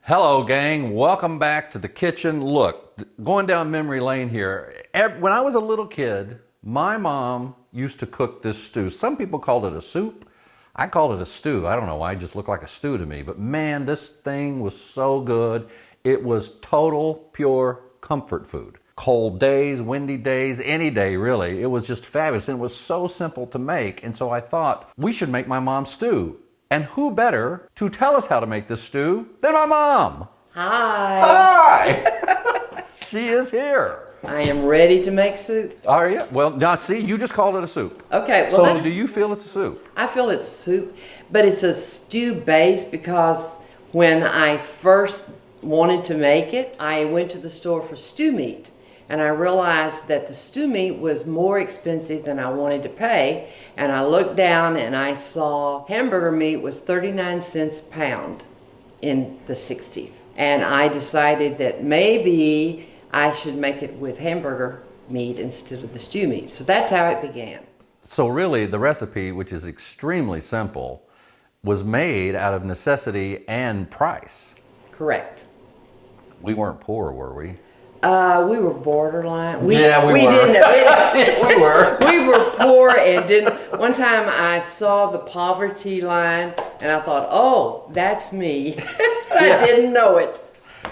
Hello, gang. Welcome back to the kitchen. Look, going down memory lane here. When I was a little kid, my mom used to cook this stew. Some people called it a soup. I called it a stew. I don't know why. It just looked like a stew to me. But man, this thing was so good. It was total, pure comfort food. Cold days, windy days, any day really. It was just fabulous. And it was so simple to make. And so I thought, we should make my mom's stew. And who better to tell us how to make this stew than my mom? Hi. Hi! She is here. I am ready to make soup. Are you? Well, now see, you just called it a soup. Okay. Well, so do you feel it's a soup? I feel it's soup, but it's a stew base because when I first wanted to make it, I went to the store for stew meat. And I realized that the stew meat was more expensive than I wanted to pay. And I looked down and I saw hamburger meat was 39 cents a pound in the 60s. And I decided that maybe I should make it with hamburger meat instead of the stew meat. So that's how it began. So really, the recipe, which is extremely simple, was made out of necessity and price. Correct. We weren't poor, were we? We were borderline. We were. We were. We were poor and didn't. One time I saw the poverty line and I thought, oh, that's me. But I didn't know it.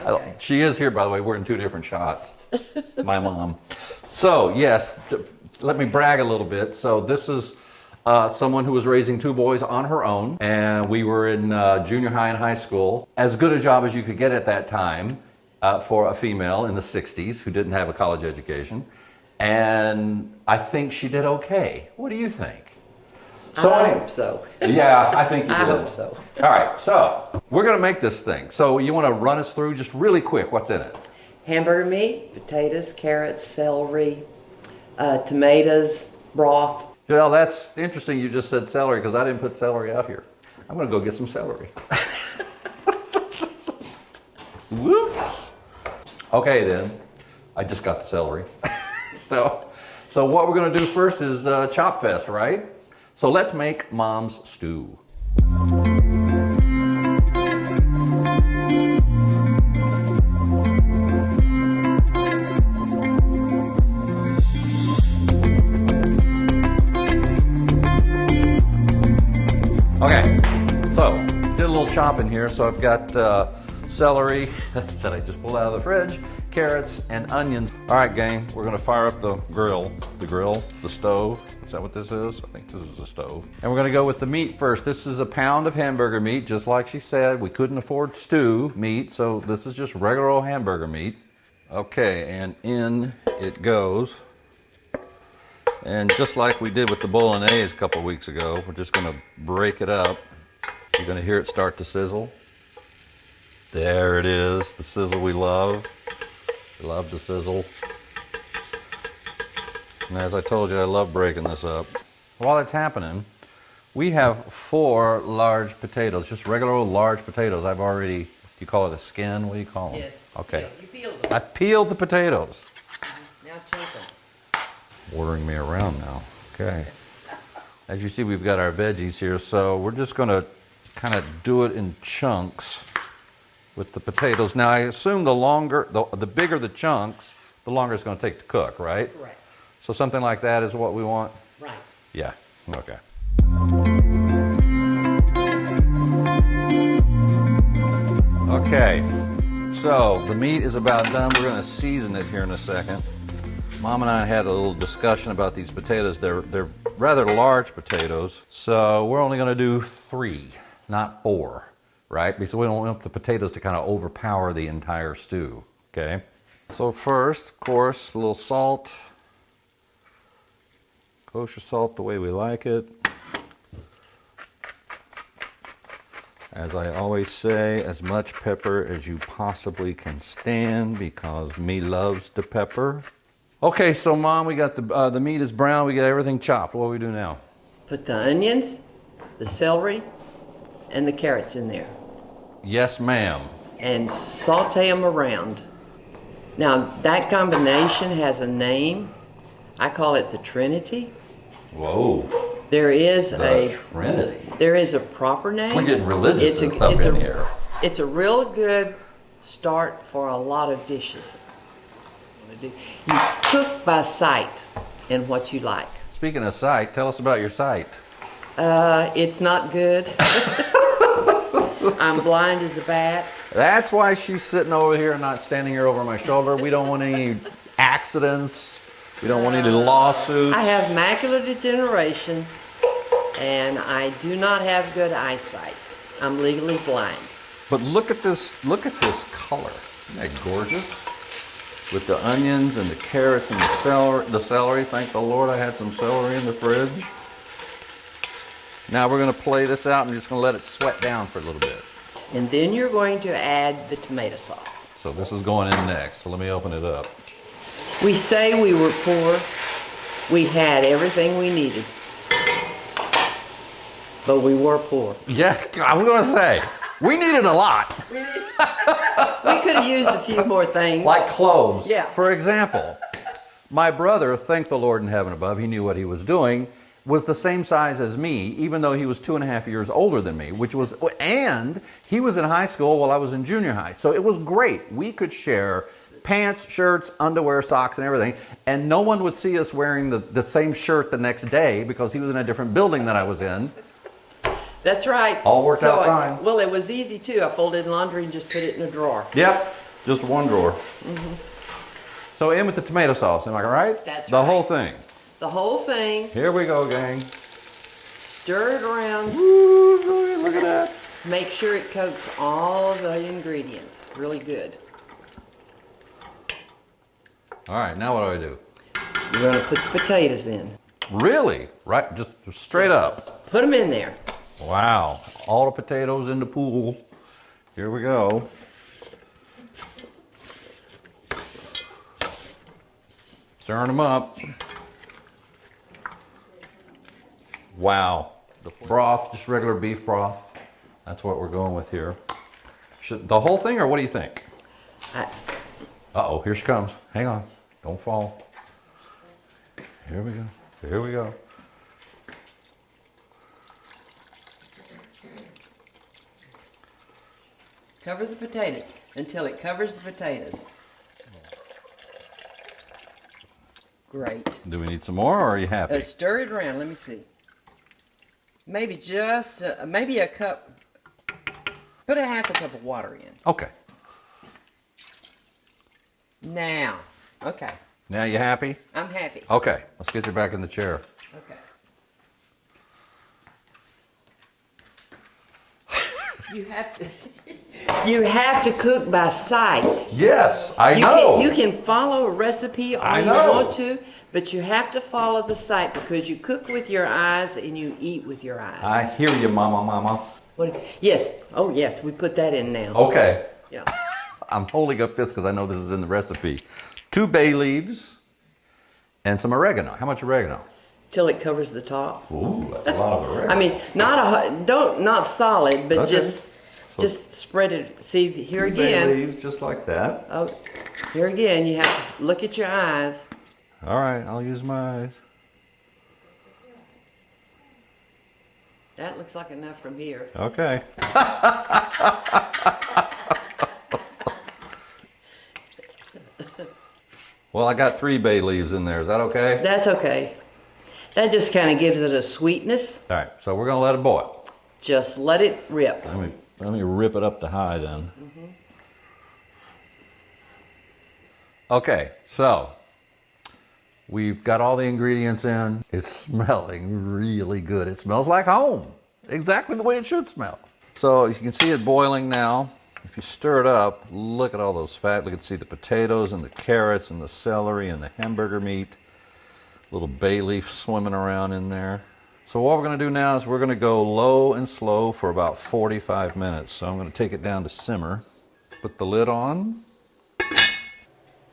Okay. She is here, by the way. We're in two different shots. My mom. So, yes, let me brag a little bit. So this is someone who was raising two boys on her own. And we were in junior high and high school. As good a job as you could get at that time. For a female in the 60s who didn't have a college education. And I think she did okay. What do you think? So I hope so. Yeah, I think you did. I hope so. All right, so we're going to make this thing. So you want to run us through just really quick, what's in it? Hamburger meat, potatoes, carrots, celery, tomatoes, broth. Well, that's interesting you just said celery because I didn't put celery out here. I'm going to go get some celery. Whoops. Okay then, I just got the celery. So what we're going to do first is chop fest, right? So let's make Mom's stew. Okay, so did a little chopping here. So I've got celery that I just pulled out of the fridge, carrots, and onions. All right, gang, we're gonna fire up the stove. Is that what this is? I think this is the stove. And we're gonna go with the meat first. This is a pound of hamburger meat, just like she said. We couldn't afford stew meat, so this is just regular old hamburger meat. Okay, and in it goes. And just like we did with the bolognese a couple weeks ago, we're just gonna break it up. You're gonna hear it start to sizzle. There it is, the sizzle we love. We love the sizzle. And as I told you, I love breaking this up. While it's happening, we have 4 large potatoes, just regular old large potatoes. I've already, do you call it a skin? What do you call them? Yes. Okay. You peeled them. I've peeled the potatoes. Now chop them. Ordering me around now. Okay. As you see, we've got our veggies here, so we're just going to kind of do it in chunks. With the potatoes. Now I assume the bigger the chunks, the longer it's going to take to cook, right? Correct. So something like that is what we want? Right. Yeah, okay. Okay, so the meat is about done. We're going to season it here in a second. Mom and I had a little discussion about these potatoes. They're rather large potatoes, so we're only going to do 3, not 4. Right? Because we don't want the potatoes to kind of overpower the entire stew, okay? So first, of course, a little salt. Kosher salt the way we like it. As I always say, as much pepper as you possibly can stand because me loves the pepper. Okay, so Mom, we got the meat is brown. We got everything chopped. What do we do now? Put the onions, the celery, and the carrots in there. Yes, ma'am. And saute them around. Now, that combination has a name. I call it the Trinity. Whoa. There is the Trinity. There is a proper name. We're getting religious up in here. It's a real good start for a lot of dishes. You cook by sight and what you like. Speaking of sight, tell us about your sight. It's not good. I'm blind as a bat. That's why she's sitting over here and not standing here over my shoulder. We don't want any accidents. We don't want any lawsuits. I have macular degeneration, and I do not have good eyesight. I'm legally blind. But look at this color. Isn't that gorgeous? With the onions and the carrots and the celery. Thank the Lord I had some celery in the fridge. Now we're going to play this out and just going to let it sweat down for a little bit. And then you're going to add the tomato sauce. So this is going in next. So let me open it up. We say we were poor. We had everything we needed. But we were poor. Yeah, I was going to say, we needed a lot. We could have used a few more things. Like clothes. Yeah. For example, my brother, thank the Lord in heaven above, he knew what he was doing, was the same size as me, even though he was 2.5 years older than me, and he was in high school while I was in junior high. So it was great. We could share pants, shirts, underwear, socks, and everything, and no one would see us wearing the same shirt the next day because he was in a different building than I was in. That's right. All worked out fine. Well, it was easy too. I folded laundry and just put it in a drawer. Yep, just one drawer. Mm-hmm. So in with the tomato sauce, am I right? That's the right. whole thing. The whole thing. Here we go, gang. Stir it around. Woo, look at that. Make sure it coats all of the ingredients. Really good. All right, now what do? You're going to put the potatoes in. Really? Right, just straight up. Put them in there. Wow, all the potatoes in the pool. Here we go. Stirring them up. Wow, the broth, just regular beef broth. That's what we're going with here. The whole thing, or what do you think? Uh-oh, here she comes. Hang on, don't fall. Here we go, here we go. Cover the potato until it covers the potatoes. Great. Do we need some more, or are you happy? Stir it around. Let me see. Maybe just maybe a cup. Put a half a cup of water in. Okay. Now, okay. Now you happy? I'm happy. Okay, let's get you back in the chair. Okay. You have to cook by sight. Yes, I know. You can follow a recipe all you want to, but you have to follow the sight because you cook with your eyes and you eat with your eyes. I hear you, mama. Yes. Oh, yes. We put that in now. Okay. Yeah. I'm holding up this because I know this is in the recipe. 2 bay leaves and some oregano. How much oregano? Till it covers the top. Ooh, that's a lot of oregano. I mean, not solid, but Okay. just spread it. See, here 2 bay again. leaves, just like that. Oh, here again, you have to look at your eyes. All right, I'll use my eyes. That looks like enough from here. Okay. Well, I got 3 bay leaves in there. Is that okay? That's okay. That just kind of gives it a sweetness. All right, so we're going to let it boil. Just let it rip. Let me rip it up to high then. Mm-hmm. Okay, so we've got all the ingredients in. It's smelling really good. It smells like home. Exactly the way it should smell. So you can see it boiling now. If you stir it up, look at all those fat. Look at see the potatoes and the carrots and the celery and the Hamburger meat. Little bay leaf swimming around in there. So what we're going to do now is we're going to go low and slow for about 45 minutes. So I'm going to take it down to simmer. Put the lid on.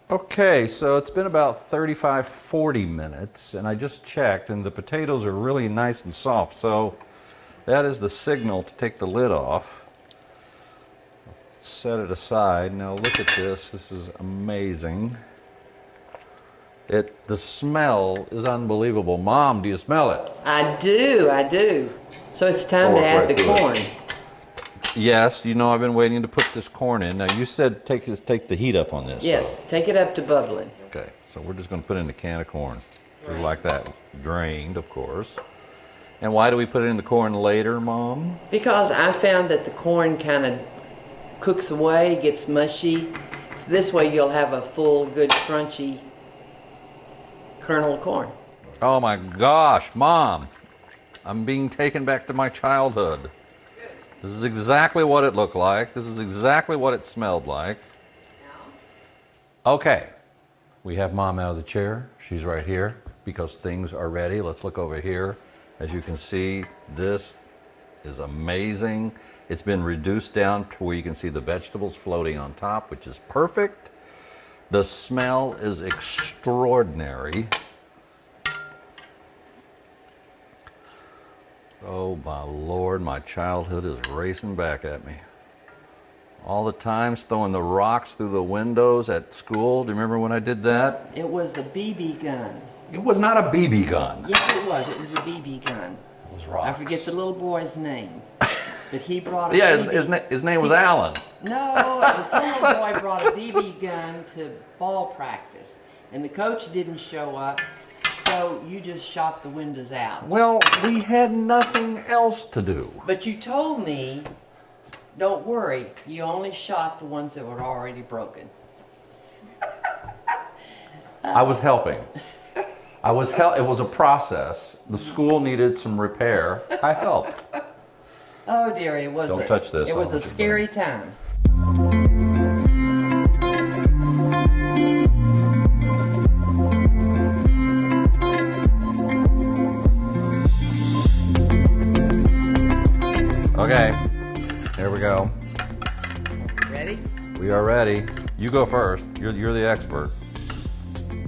Okay, so it's been about 35-40 minutes, and I just checked, and the potatoes are really nice and soft. So that is the signal to take the lid off. Set it aside. Now look at this. This is amazing. The smell is unbelievable. Mom, do you smell it? I do. So it's time to add the corn. Yes, you know I've been waiting to put this corn in. Now you said take the heat up on this. Yes, So. take it up to bubbling. Okay, so we're just going to put in the can of corn. Just like that, drained, of course. And why do we put it in the corn later, Mom? Because I found that the corn kind of cooks away, gets mushy. This way you'll have a full, good, crunchy kernel of corn. Oh my gosh, Mom, I'm being taken back to my childhood. This is exactly what it looked like. This is exactly what it smelled like. Okay, we have Mom out of the chair. She's right here because things are ready. Let's look over here. As you can see, this is amazing. It's been reduced down to where you can see the vegetables floating on top, which is perfect. The smell is extraordinary. Oh my Lord, my childhood is racing back at me. All the times throwing the rocks through the windows at school. Do you remember when I did that? It was the BB gun. It was not a BB gun. Yes, it was. It was a BB gun. It was rocks. I forget the little boy's name. But he brought a Yeah, BB. his name was Alan. No, the little boy brought a BB gun to ball practice. And the coach didn't show up, so you just shot the windows out. Well, we had nothing else to do. But you told me, don't worry, you only shot the ones that were already broken. I was helping. It was a process. The school needed some repair. I helped. Oh dear, it was Don't touch this. It was a scary time. Okay, here we go. Ready? We are ready. You go first. You're the expert.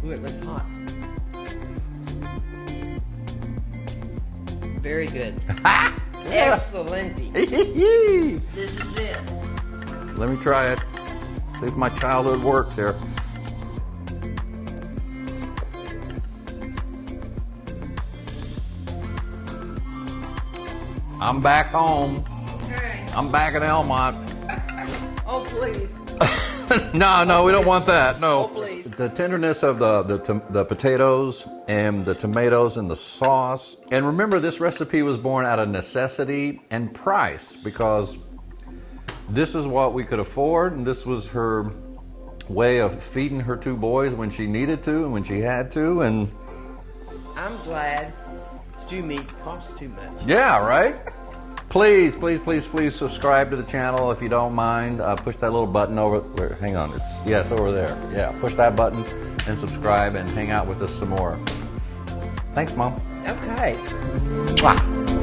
Ooh, it looks hot. Very good. Excellent. This is it. Let me try it. See if my childhood works here. I'm back home. Okay. I'm back in Elmont. Oh, please. No, we don't want that. No. Oh, please. The tenderness of the potatoes and the tomatoes and the sauce. And remember, this recipe was born out of necessity and price because this is what we could afford, and this was her way of feeding her two boys when she needed to and when she had to. And I'm glad stew meat costs too much. yeah, right? Please subscribe to the channel if you don't mind. Push that little button over. Hang on, it's over there. Yeah, push that button and subscribe and hang out with us some more. Thanks, Mom. Okay. Mwah.